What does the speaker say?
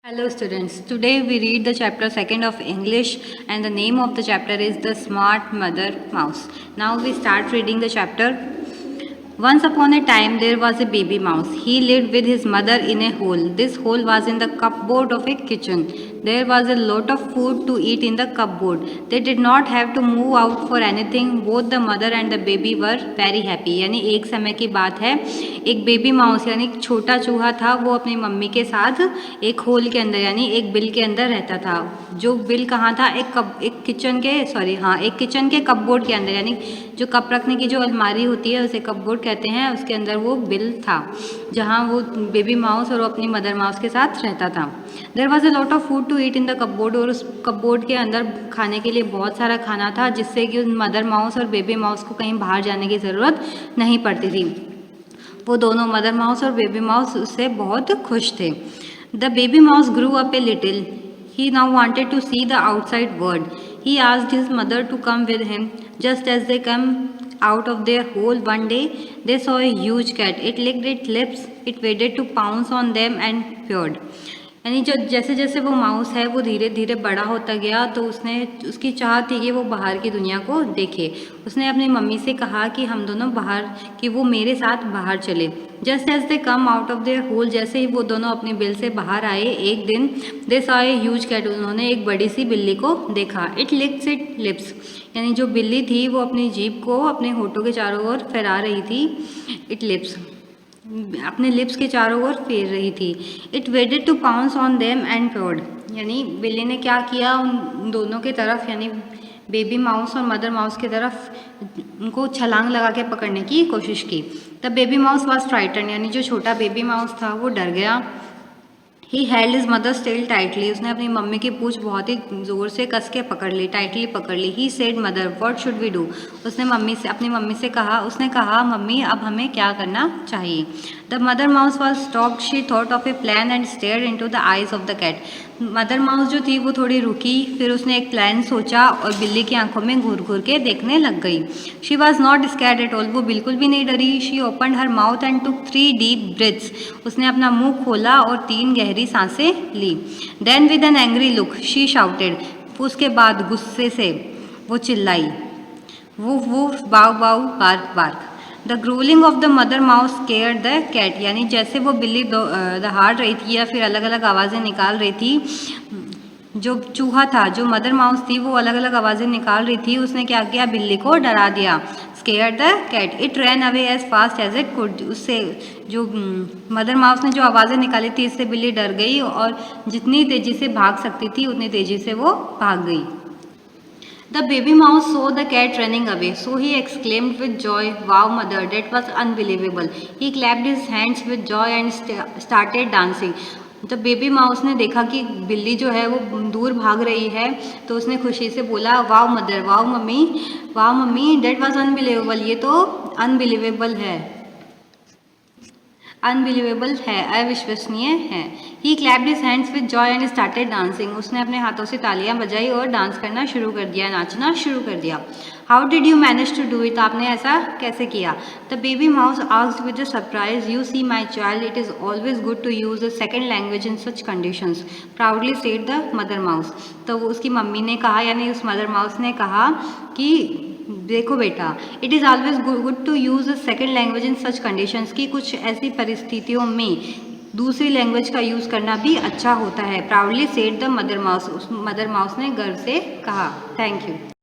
Hello students, today we read the chapter 2nd of English and the name of the chapter is The Smart Mother Mouse. Now we start reading the chapter. Once upon a time there was a baby mouse. He lived with his mother in a hole. This hole was in the cupboard of a kitchen. There was a lot of food to eat in the cupboard. They did not have to move out for anything. Both the mother and the baby were very happy. यानी एक समय की बात है, एक baby mouse यानी एक छोटा चूहा था, वो अपनी मम्मी के साथ एक होल के अंदर यानी एक बिल के अंदर रहता था. जो बिल कहाँ था? एक किचन के कपबोर्ड के अंदर, यानी जो कप रखने की जो अलमारी होती है उसे कपबोर्ड कहते हैं. उसके अंदर वो बिल था जहाँ वो बेबी माउस और वो अपनी मदर माउस के साथ रहता था. There was a lot of food to eat in the cupboard, और उस कपबोर्ड के अंदर खाने के लिए बहुत सारा खाना था, जिससे कि मदर माउस और बेबी माउस को कहीं बाहर जाने की ज़रूरत नहीं पड़ती थी. वो दोनों मदर माउस और बेबी माउस उससे बहुत खुश थे. The baby mouse grew up a little. He now wanted to see the outside world. He asked his mother to come with him. Just as they came out of their hole one day, they saw a huge cat. It licked its lips. It waited to pounce on them and purred. यानी जो जैसे जैसे वो mouse है वो धीरे धीरे बड़ा होता गया, तो उसकी चाह थी कि वो बाहर की दुनिया को देखे. उसने अपनी मम्मी से कहा कि हम दोनों बाहर, कि वो मेरे साथ बाहर चले. Just as they come out of their hole, जैसे ही वो दोनों अपनी बिल से बाहर आए, एक दिन they saw a huge cat. उन्होंने एक बड़ी सी बिल्ली को देखा. इट लिक्स इट लिप्स, यानी जो बिल्ली थी वो अपनी जीभ को अपने होठों के चारों ओर फैला रही थी. इट लिप्स, अपने लिप्स के चारों ओर फेर रही थी. It waited to pounce on them and purred, यानी बिल्ली ने क्या किया, उन दोनों के तरफ यानी बेबी माउस और मदर माउस की तरफ उनको छलांग लगा के पकड़ने की कोशिश की. The baby mouse was frighten, यानी जो छोटा बेबी माउस था वो डर गया. He held his mother's tail tightly, उसने अपनी मम्मी की पूंछ बहुत ही ज़ोर से कस के पकड़ ली, टाइटली पकड़ ली. He said mother what should we do, उसने अपनी मम्मी से कहा, उसने कहा मम्मी अब हमें क्या करना चाहिए. The mother mouse was stopped. She thought of a plan and stared into the eyes of the cat. Mother mouse जो थी वो थोड़ी रुकी, फिर उसने एक प्लान सोचा और बिल्ली की आंखों में घूर घूर के देखने लग गई. She was not scared at all, वो बिल्कुल भी नहीं डरी. She opened her mouth and took 3 deep breaths, उसने अपना मुंह खोला और 3 गहरी सांसें ली. Then with an angry look she shouted, उसके बाद गुस्से से वो चिल्लाई, woof woof bow bow bark bark. The growling of the mother mouse scared the cat, यानी जैसे वो बिल्ली दहाड़ रही थी या फिर अलग अलग आवाज़ें निकाल रही थी, जो चूहा था, जो मदर माउस थी, वो अलग अलग आवाज़ें निकाल रही थी. उसने क्या किया, बिल्ली को डरा दिया. Scared the cat. It ran away as fast as it could, उससे जो मदर माउस ने जो आवाज़ें निकाली थी, इससे बिल्ली डर गई और जितनी तेज़ी से भाग सकती थी उतनी तेज़ी से वो भाग गई. The baby mouse saw the cat running away, so he exclaimed with joy, "Wow, mother, that was unbelievable." He clapped his hands with joy and started dancing. जब बेबी माउस ने देखा कि बिल्ली जो है वो दूर भाग रही है, तो उसने खुशी से बोला, वाओ मदर, वाओ मम्मी, डेट वॉज अनबिलीवेबल, ये तो अनबिलीवेबल है, अविश्वसनीय है. He clapped his hands with joy and started dancing, उसने अपने हाथों से तालियां बजाई और डांस करना शुरू कर दिया, नाचना शुरू कर दिया. How did you manage to do it, आपने ऐसा कैसे किया. The baby mouse asked with a surprise, you see my child, it is always good to use a second language in such conditions, proudly said the mother mouse. तो उसकी mummy ने कहा, यानी उस मदर माउस ने कहा कि देखो बेटा, it is always good to use a second language in such conditions, की कुछ ऐसी परिस्थितियों में दूसरी लैंग्वेज का यूज़ करना भी अच्छा होता है. Proudly said the mother mouse, उस मदर माउस ने गर्व से कहा. Thank you.